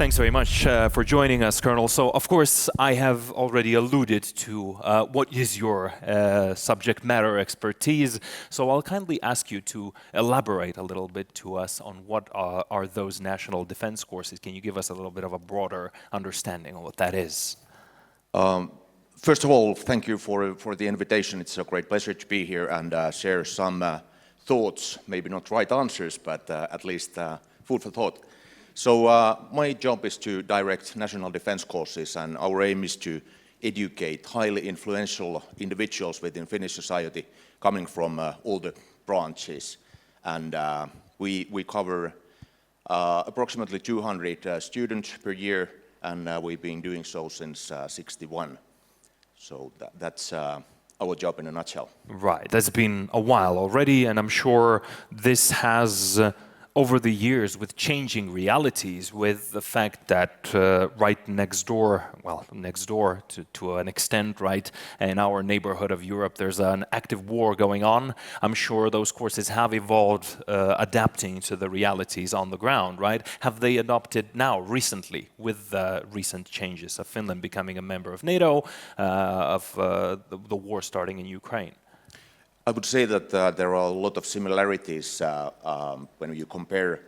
Thanks very much for joining us, Colonel. So, of course, I have already alluded to what is your subject matter expertise. So I'll kindly ask you to elaborate a little bit to us on what are those national defense courses. Can you give us a little bit of a broader understanding of what that is? First of all, thank you for the invitation. It's a great pleasure to be here and share some thoughts, maybe not right answers, but at least food for thought. So my job is to direct national defense courses, and our aim is to educate highly influential individuals within Finnish society coming from all the branches. And we cover approximately 200 students per year, and we've been doing so since '61. So that's our job in a nutshell. Right, that's been a while already, and I'm sure this has, over the years, with changing realities, with the fact that right next door to an extent, right, in our neighborhood of Europe, there's an active war going on. I'm sure those courses have evolved, adapting to the realities on the ground, right? Have they adopted now, recently, with the recent changes of Finland becoming a member of NATO, of the war starting in Ukraine? I would say that there are a lot of similarities when you compare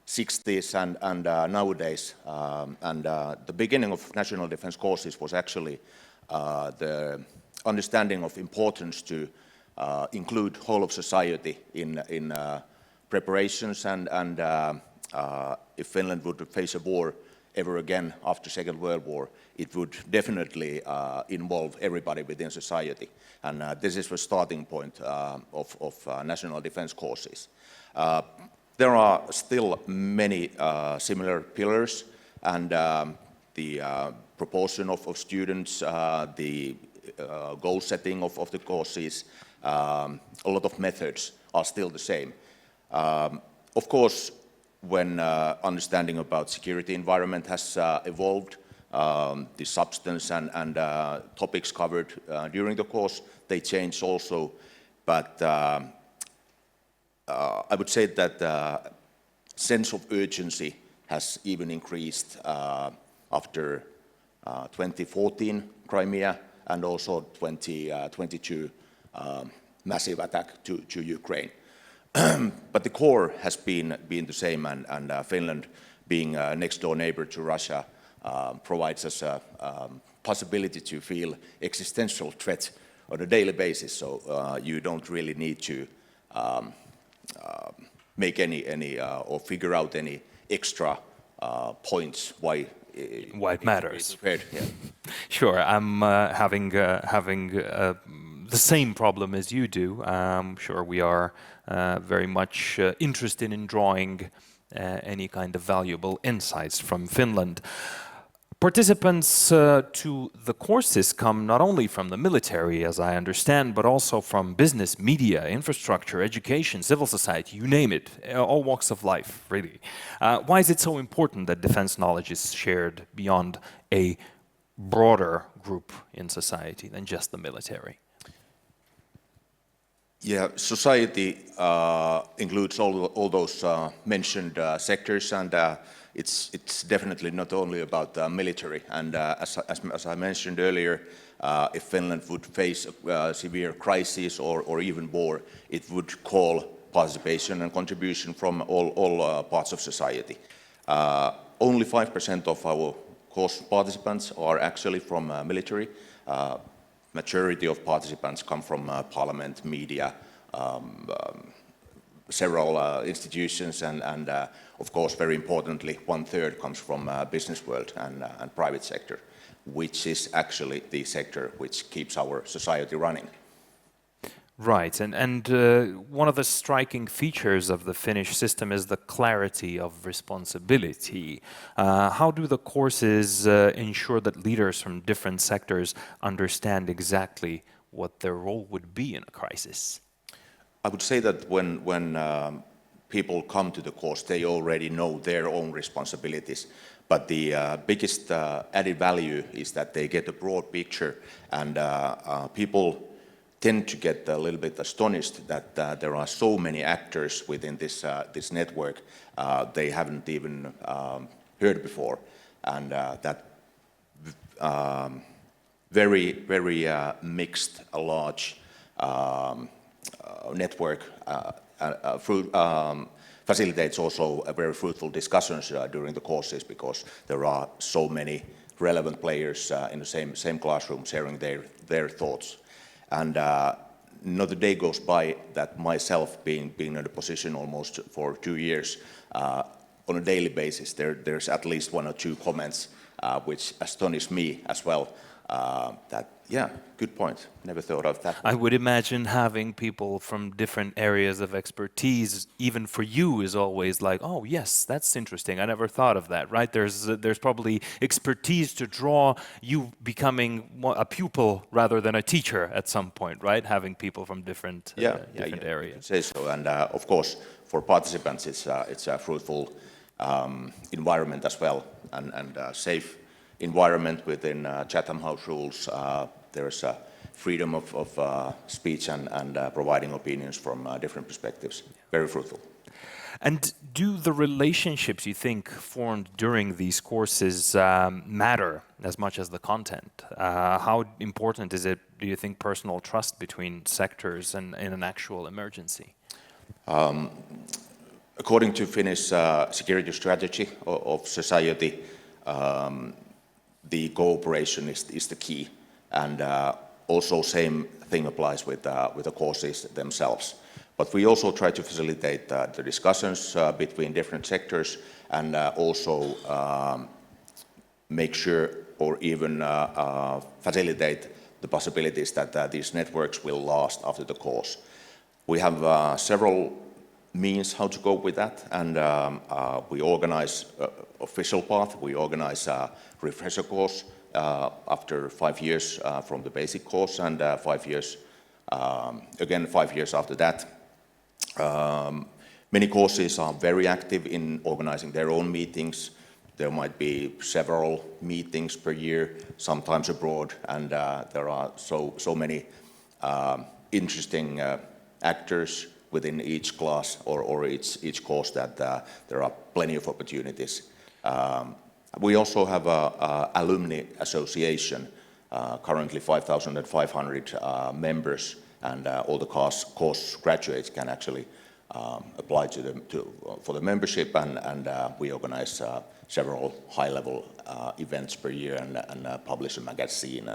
60s and nowadays. The beginning of national defense courses was actually the understanding of importance to include whole of society in preparations, and if Finland would face a war ever again after Second World War, it would definitely involve everybody within society. And this is the starting point of national defense courses. There are still many similar pillars, and the proportion of students, the goal setting of the courses, a lot of methods are still the same. Of course, when understanding about security environment has evolved, the substance and topics covered during the course, they change also. But I would say that sense of urgency has even increased after 2014 Crimea and also 2022 massive attack to Ukraine. But the core has been the same, and Finland, being a next-door neighbor to Russia, provides us a possibility to feel existential threat on a daily basis. So you don't really need to make any or figure out any extra points why it matters. Yeah. Sure, I'm having the same problem as you do. I'm sure we are very much interested in drawing any kind of valuable insights from Finland. Participants to the courses come not only from the military, as I understand, but also from business, media, infrastructure, education, civil society, you name it, all walks of life, really. Why is it so important that defense knowledge is shared beyond a broader group in society than just the military? Yeah, society includes all those mentioned sectors, and it's definitely not only about military. And as I mentioned earlier, if Finland would face a severe crisis or even war, it would call participation and contribution from all parts of society. Only 5% of our course participants are actually from military. Majority of participants come from parliament, media, several institutions, and of course, very importantly, 1/3 comes from business world and private sector, which is actually the sector which keeps our society running. Right, and one of the striking features of the Finnish system is the clarity of responsibility. How do the courses ensure that leaders from different sectors understand exactly what their role would be in a crisis? I would say that when people come to the course, they already know their own responsibilities. But the biggest added value is that they get a broad picture, and people tend to get a little bit astonished that there are so many actors within this network. They haven't even heard before, and that very mixed, large network facilitates also a very fruitful discussions during the courses, because there are so many relevant players in the same classroom sharing their thoughts. And not a day goes by that myself, being in a position almost for 2 years, on a daily basis, there's at least 1 or 2 comments which astonish me as well. That, yeah, good point. Never thought of that. I would imagine having people from different areas of expertise, even for you, is always like, oh yes, that's interesting. I never thought of that, right? There's probably expertise to draw you becoming a pupil rather than a teacher at some point, right? Having people from different different areas. You could say so. And of course, for participants, it's a fruitful environment as well, and safe environment within Chatham House rules. There's a freedom of speech and providing opinions from different perspectives. Very fruitful. And do the relationships you think formed during these courses matter as much as the content? How important is it, do you think, personal trust between sectors and in an actual emergency? According to Finnish security strategy of society, the cooperation is the key, and also same thing applies with the courses themselves. But we also try to facilitate the discussions between different sectors, and also make sure, or even facilitate the possibilities that these networks will last after the course. We have several means how to go with that, and we organize official path. We organize a refresher course after 5 years from the basic course, and 5 years again 5 years after that. Many courses are very active in organizing their own meetings. There might be several meetings per year, sometimes abroad, and there are so many interesting actors within each class or each course that there are plenty of opportunities. We also have an alumni association, currently 5,500 members, and all the course graduates can actually apply for the membership, and we organize several high-level events per year, and publish a magazine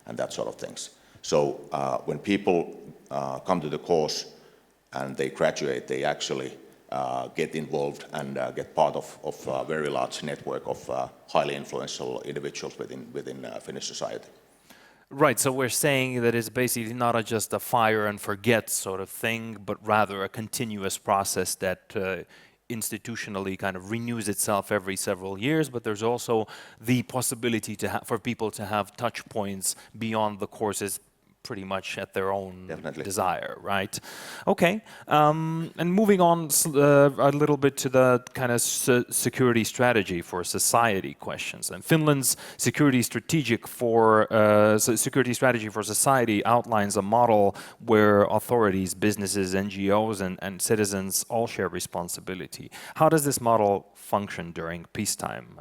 and that sort of things. So when people come to the course and they graduate, they actually get involved and get part of a very large network of highly influential individuals within Finnish society. Right, so we're saying that it's basically not just a fire and forget sort of thing, but rather a continuous process that institutionally kind of renews itself every several years, but there's also the possibility for people to have touch points beyond the courses pretty much at their own desire, right? Okay, and moving on a little bit to the kind of security strategy for society questions. And Finland's security strategy for society outlines a model where authorities, businesses, NGOs, and citizens all share responsibility. How does this model function during peacetime,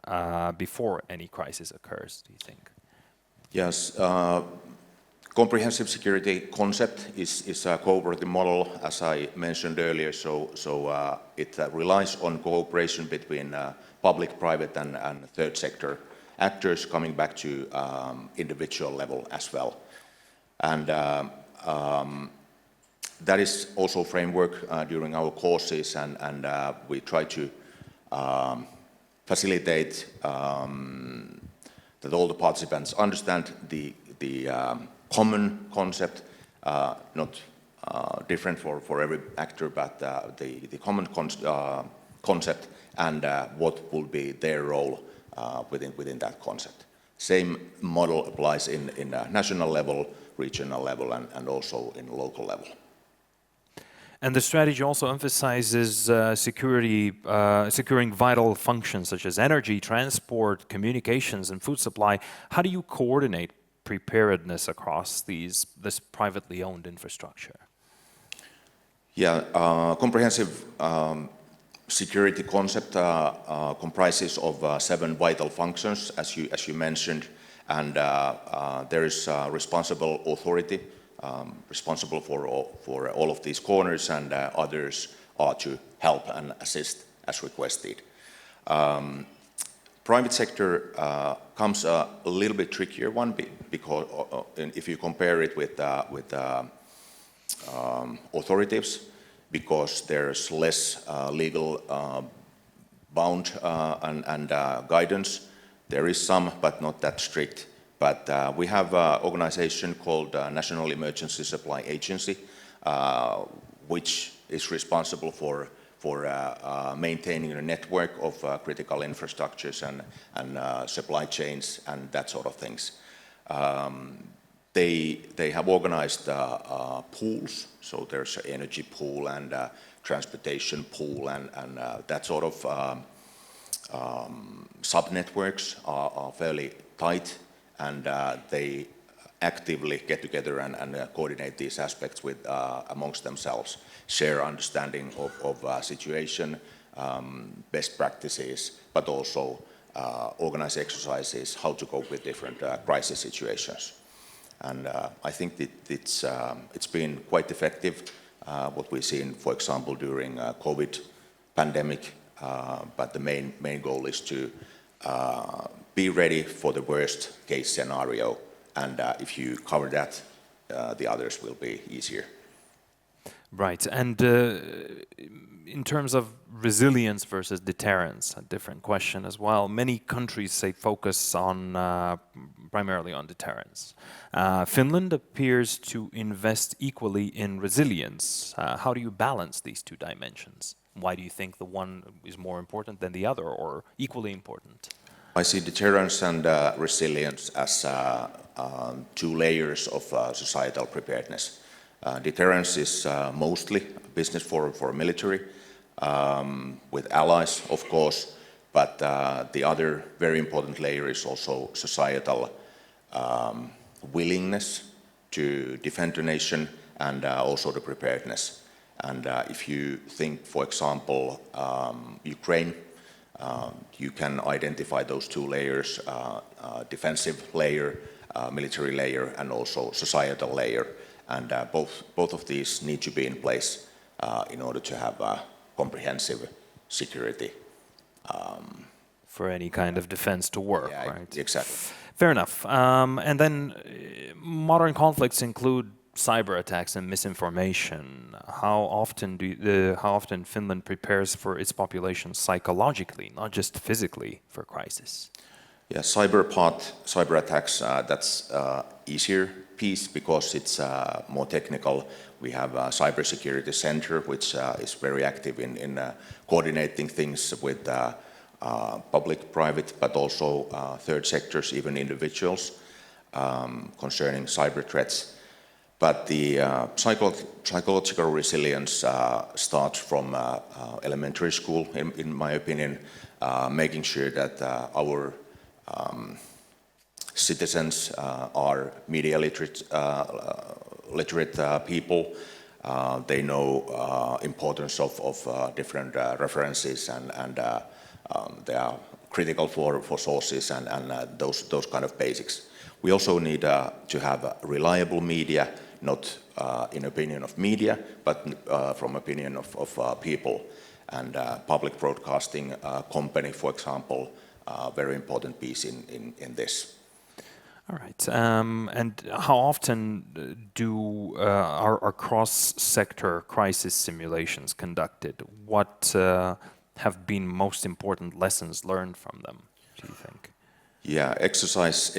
before any crisis occurs, do you think? Yes. Comprehensive security concept is a cooperative model, as I mentioned earlier, so it relies on cooperation between public, private, and third sector actors, coming back to individual level as well. And that is also framework during our courses, and we try to facilitate that all the participants understand the common concept, not different for every actor, but the common concept, and what will be their role within that concept. Same model applies in national level, regional level, and also in local level. And the strategy also emphasizes securing vital functions such as energy, transport, communications, and food supply. How do you coordinate preparedness across this privately owned infrastructure? Yeah, comprehensive security concept comprises of 7 vital functions, as you mentioned, and there is a responsible authority responsible for all of these corners, and others are to help and assist as requested. Private sector comes a little bit trickier one because if you compare it with authorities, because there's less legal bound and guidance. There is some, but not that strict. But we have an organization called National Emergency Supply Agency, which is responsible for maintaining a network of critical infrastructures and supply chains and that sort of things. They have organized pools, so there's an energy pool and transportation pool and that sort of sub-networks are fairly tight, and they actively get together and coordinate these aspects with amongst themselves, share understanding of situation, best practices, but also organize exercises, how to cope with different crisis situations. And I think that it's been quite effective, what we've seen, for example, during COVID pandemic, but the main goal is to be ready for the worst case scenario, and if you cover that, the others will be easier. Right, and in terms of resilience versus deterrence, a different question as well. Many countries say focus on primarily on deterrence. Finland appears to invest equally in resilience. How do you balance these two dimensions? Why do you think the one is more important than the other, or equally important? I see deterrence and resilience as 2 layers of societal preparedness. Deterrence is mostly business for military, with allies, of course, but the other very important layer is also societal willingness to defend the nation and also the preparedness. And if you think, for example, Ukraine, you can identify those 2 layers, defensive layer, military layer, and also societal layer. And both of these need to be in place in order to have a comprehensive security. For any kind of defense to work, Yeah, right? exactly. Fair enough. And then modern conflicts include cyber attacks and misinformation. How often Finland prepares for its population psychologically, not just physically, for crisis? Yeah, cyber attacks, that's easier piece because it's more technical. We have a cybersecurity center which is very active in coordinating things with public, private, but also third sectors, even individuals, concerning cyber threats. But the psychological resilience starts from elementary school, in my opinion, making sure that our citizens are media literate people. They know importance of different references and they are critical for sources and those kind of basics. We also need to have reliable media, not in opinion of media, but from opinion of people. And public broadcasting company, for example, very important piece in this. All right. And how often are cross-sector crisis simulations conducted? What have been most important lessons learned from them, do you think? Yeah, exercise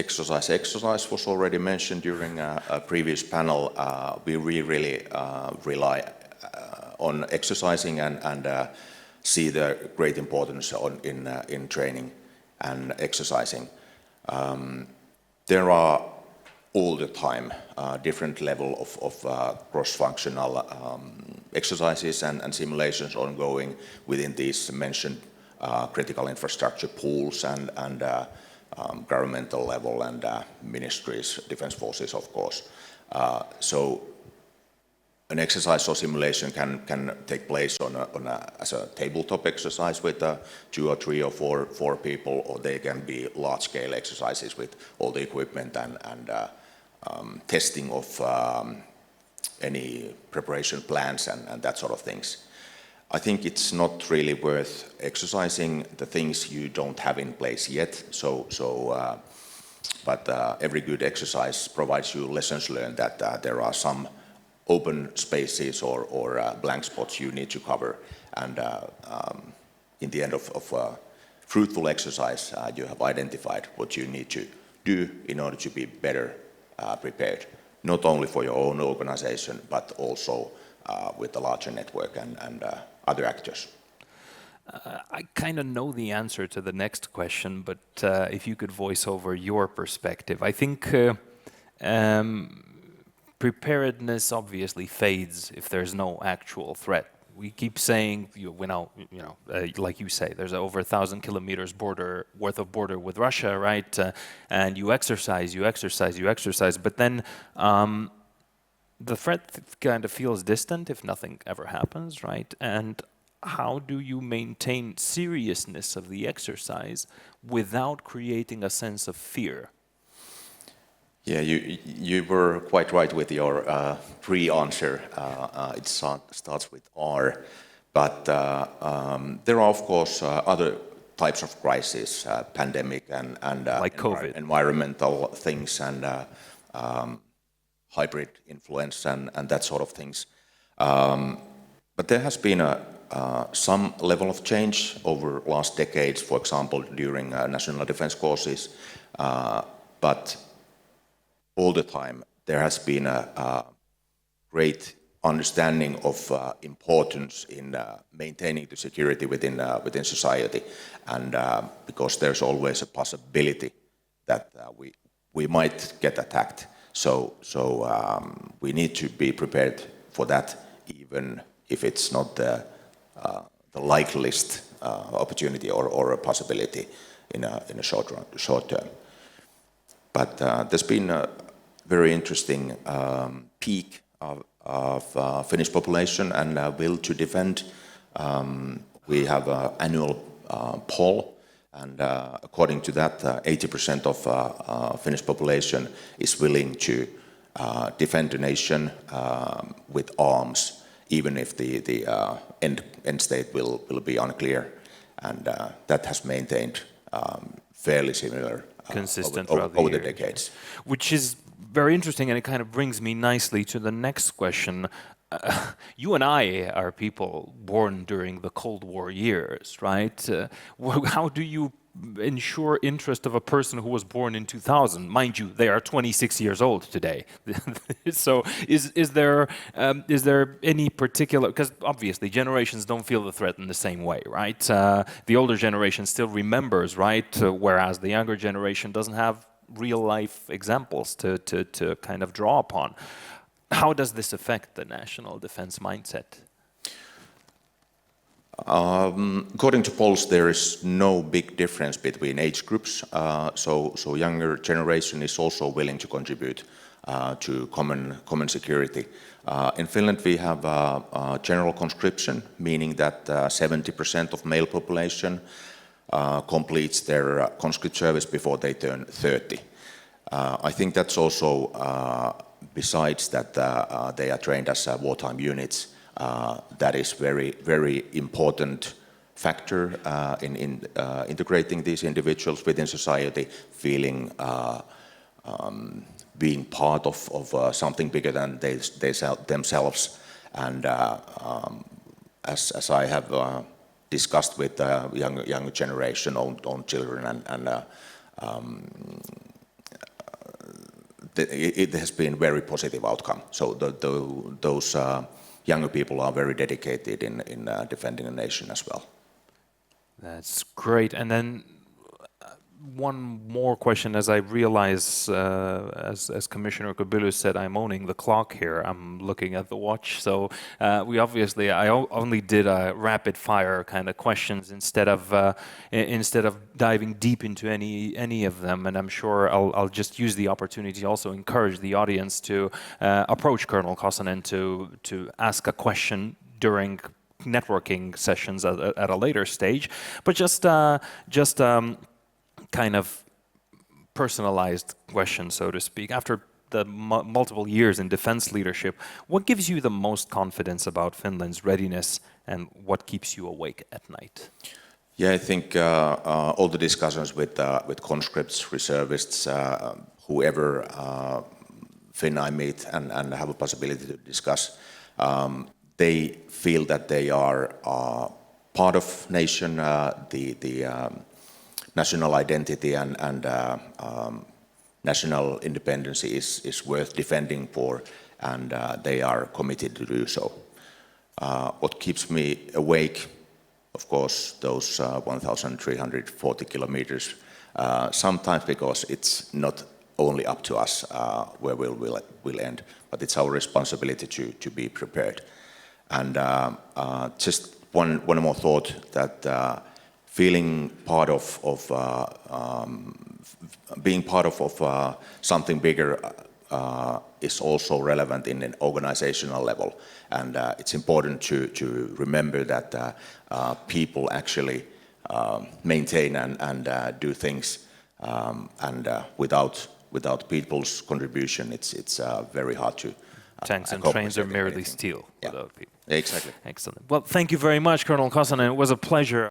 was already mentioned during a previous panel. We really rely on exercising and see the great importance in training and exercising. There are all the time different level of cross-functional exercises and simulations ongoing within these mentioned critical infrastructure pools and governmental level and ministries, defense forces, of course. So an exercise or simulation can take place as a tabletop exercise with 2 or 3 or 4 people, or they can be large-scale exercises with all the equipment and testing of any preparation plans and that sort of things. I think it's not really worth exercising the things you don't have in place yet. But every good exercise provides you lessons learned that there are some open spaces or blank spots you need to cover. And in the end of fruitful exercise, you have identified what you need to do in order to be better prepared, not only for your own organization, but also with the larger network and other actors. I kind of know the answer to the next question, but if you could voice over your perspective. I think preparedness obviously fades if there's no actual threat. We keep saying, like you say, there's over 1,000 kilometers worth of border with Russia, right? And you exercise, but then the threat kind of feels distant if nothing ever happens, right? And how do you maintain seriousness of the exercise without creating a sense of fear? Yeah, you were quite right with your pre-answer. It starts with R, but there are of course other types of crises, pandemic and like COVID, environmental things and hybrid influence and that sort of things. But there has been some level of change over last decades, for example, during national defense courses, but all the time there has been a great understanding of importance in maintaining the security within society, and because there's always a possibility that we might get attacked, so we need to be prepared for that, even if it's not the likeliest opportunity or a possibility in a short term. But there's been a very interesting peak of Finnish population and will to defend. We have an annual poll, and according to that, 80% of Finnish population is willing to defend the nation with arms, even if the end state will be unclear, and that has maintained fairly similar consistent over the decades. Which is very interesting, and it kind of brings me nicely to the next question. You and I are people born during the Cold War years, right? How do you ensure interest of a person who was born in 2000? Mind you, they are 26 years old today. So is there any particular, because obviously generations don't feel the threat in the same way, right? The older generation still remembers, right? Whereas the younger generation doesn't have real life examples to kind of draw upon. How does this affect the national defense mindset? According to polls, there is no big difference between age groups. So younger generation is also willing to contribute to common security. In Finland, we have general conscription, meaning that 70% of male population completes their conscript service before they turn 30. I think that's also, besides that they are trained as wartime units, that is very important factor in integrating these individuals within society, feeling being part of something bigger than themselves. And as I have discussed with the younger generation, own children, and it has been very positive outcome. So those younger people are very dedicated in defending the nation as well. That's great. And then one more question, as I realize, as Commissioner Kubilius said, I'm owning the clock here. I'm looking at the watch. So I only did a rapid fire kind of questions instead of diving deep into any of them. And I'm sure I'll just use the opportunity to also encourage the audience to approach Colonel Kosonen to ask a question during networking sessions at a later stage, but just kind of personalized question, so to speak. After the multiple years in defense leadership, what gives you the most confidence about Finland's readiness, and what keeps you awake at night? Yeah, I think all the discussions with conscripts, reservists, whoever Finn I meet and have a possibility to discuss, they feel that they are part of nation, the national identity and national independence is worth defending for, and they are committed to do so. What keeps me awake, of course, those 1,340 kilometers, sometimes because it's not only up to us where we'll end, but it's our responsibility to be prepared. And just one more thought, that feeling part of being part of something bigger is also relevant in an organizational level, and it's important to remember that people actually maintain and do things, and without people's contribution, it's very hard to. Tanks and trains are merely steel without people. Exactly. Excellent. Well, thank you very much, Colonel Kosonen. It was a pleasure.